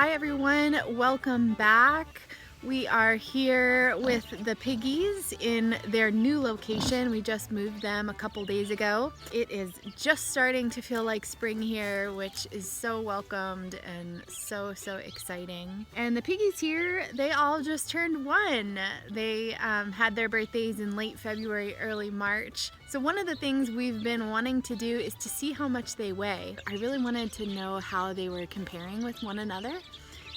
Hi everyone, welcome back. We are here with the piggies in their new location. We just moved them a couple days ago. It is just starting to feel like spring here, which is so welcomed and so exciting. And the piggies here, they all just turned 1. They had their birthdays in late February, early March. So one of the things we've been wanting to do is to see how much they weigh. I really wanted to know how they were comparing with one another.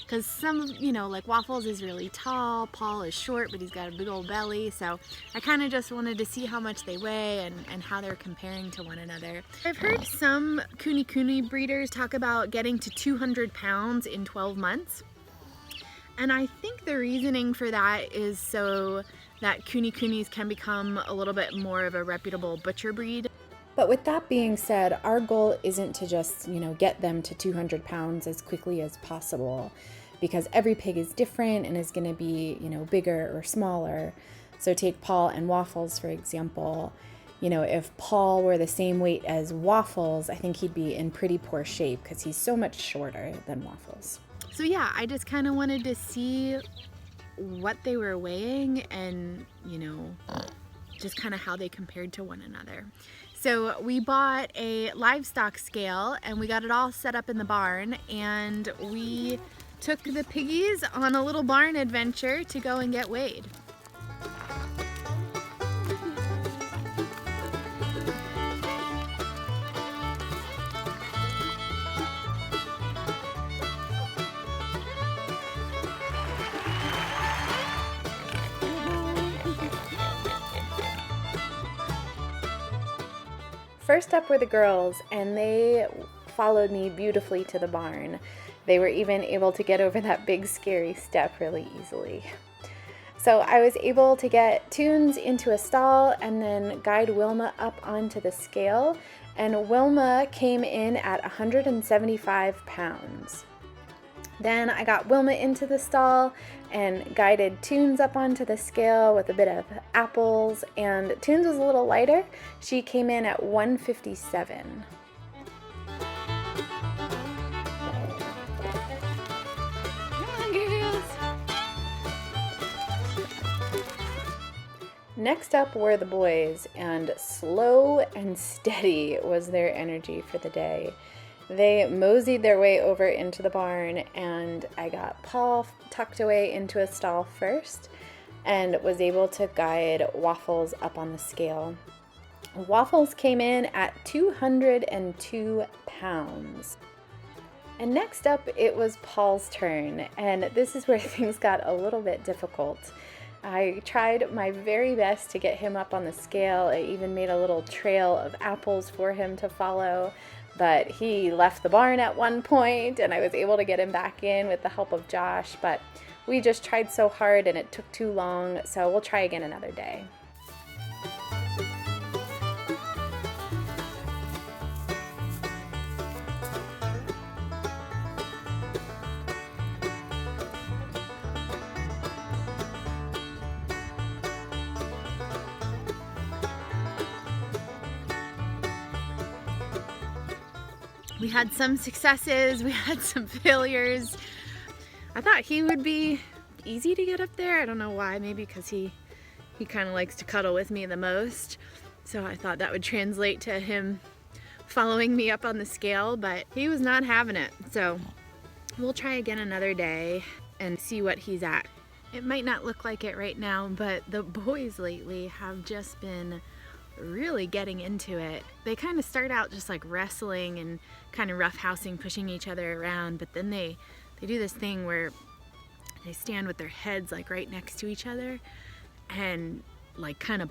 Because some, like Waffles is really tall, Paul is short, but he's got a big old belly. So I kind of just wanted to see how much they weigh and how they're comparing to one another. I've heard some Kunekune breeders talk about getting to 200 pounds in 12 months. And I think the reasoning for that is so that Kunekunes can become a little bit more of a reputable butcher breed. But with that being said, our goal isn't to just, get them to 200 pounds as quickly as possible, because every pig is different and is going to be, bigger or smaller. So take Paul and Waffles, for example. If Paul were the same weight as Waffles, I think he'd be in pretty poor shape because he's so much shorter than Waffles. So yeah, I just kind of wanted to see what they were weighing and, just kind of how they compared to one another. So we bought a livestock scale and we got it all set up in the barn, and we took the piggies on a little barn adventure to go and get weighed. First up were the girls, and they followed me beautifully to the barn. They were even able to get over that big scary step really easily. So I was able to get Tunes into a stall and then guide Wilma up onto the scale, and Wilma came in at 175 pounds. Then I got Wilma into the stall and guided Tunes up onto the scale with a bit of apples, and Tunes was a little lighter. She came in at 157. Next up were the boys, and slow and steady was their energy for the day. They moseyed their way over into the barn, and I got Paul tucked away into a stall first and was able to guide Waffles up on the scale. Waffles came in at 202 pounds. And next up, it was Paul's turn, and this is where things got a little bit difficult. I tried my very best to get him up on the scale. I even made a little trail of apples for him to follow, but he left the barn at one point, and I was able to get him back in with the help of Josh, but we just tried so hard and it took too long, so we'll try again another day. We had some successes, we had some failures. I thought he would be easy to get up there. I don't know why, maybe because he kind of likes to cuddle with me the most. So I thought that would translate to him following me up on the scale, but he was not having it. So we'll try again another day and see what he's at. It might not look like it right now, but the boys lately have just been really getting into it. They kind of start out just like wrestling and kind of roughhousing, pushing each other around, but then they do this thing where they stand with their heads like right next to each other and like kind of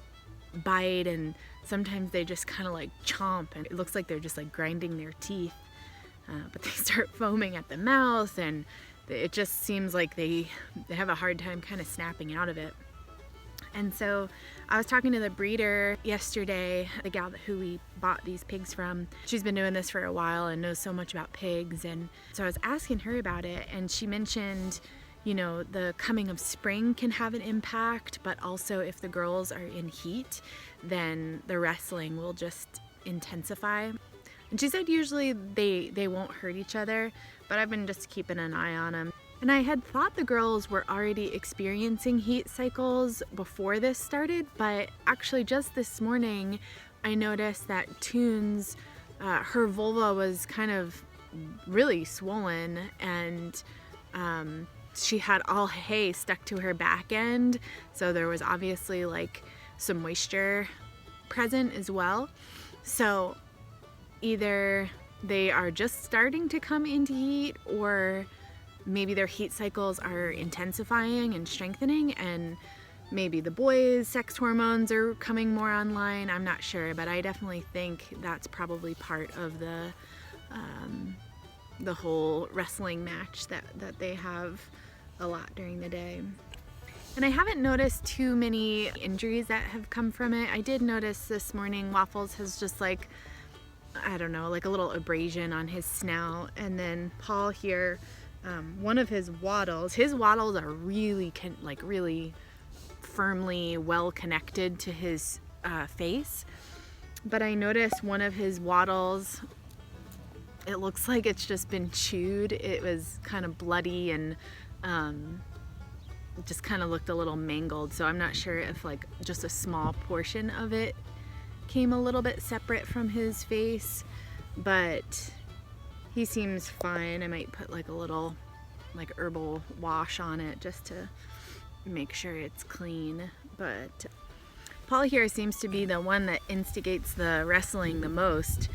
bite, and sometimes they just kind of like chomp, and it looks like they're just like grinding their teeth, but they start foaming at the mouth, and it just seems like they have a hard time kind of snapping out of it. And so I was talking to the breeder yesterday, the gal who we bought these pigs from. She's been doing this for a while and knows so much about pigs. And so I was asking her about it, and she mentioned, the coming of spring can have an impact, but also if the girls are in heat, then the wrestling will just intensify. And she said usually they won't hurt each other, but I've been just keeping an eye on them. And I had thought the girls were already experiencing heat cycles before this started, but actually just this morning I noticed that Toons, her vulva was kind of really swollen, and she had all hay stuck to her back end, so there was obviously like some moisture present as well. So either they are just starting to come into heat, or maybe their heat cycles are intensifying and strengthening, and maybe the boys' sex hormones are coming more online. I'm not sure, but I definitely think that's probably part of the whole wrestling match that they have a lot during the day. And I haven't noticed too many injuries that have come from it. I did notice this morning Waffles has just like, I don't know, like a little abrasion on his snout. And then Paul here, one of his wattles are really really firmly well connected to his face. But I noticed one of his wattles, it looks like it's just been chewed. It was kind of bloody and it just kind of looked a little mangled. So I'm not sure if like just a small portion of it came a little bit separate from his face, but he seems fine. I might put like a little like herbal wash on it just to make sure it's clean. But Paul here seems to be the one that instigates the wrestling the most,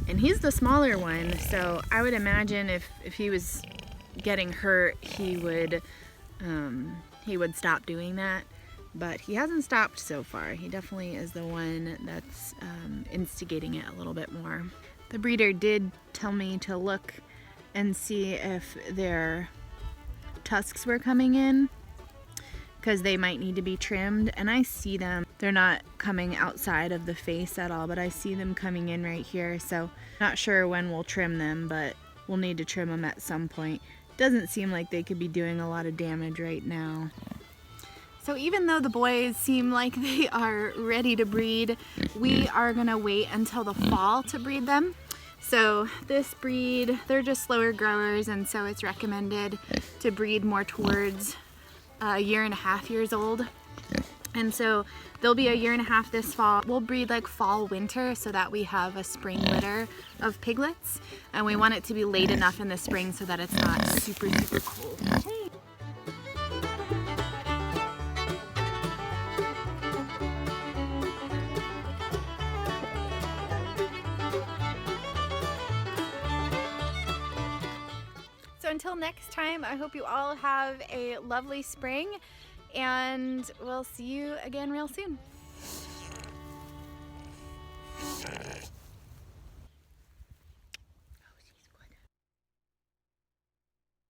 and he's the smaller one, so I would imagine if he was getting hurt, he would stop doing that, but he hasn't stopped so far. He definitely is the one that's instigating it a little bit more. The breeder did tell me to look and see if their tusks were coming in, because they might need to be trimmed, and I see them. They're not coming outside of the face at all, but I see them coming in right here, so not sure when we'll trim them, but we'll need to trim them at some point. Doesn't seem like they could be doing a lot of damage right now. So even though the boys seem like they are ready to breed, we are gonna wait until the fall to breed them. So this breed, they're just slower growers, and so it's recommended to breed more towards 1.5 years old. And so they'll be 1.5 years this fall. We'll breed like fall winter so that we have a spring litter of piglets, and we want it to be late enough in the spring so that it's not super cold. So until next time, I hope you all have a lovely spring, and we'll see you again real soon.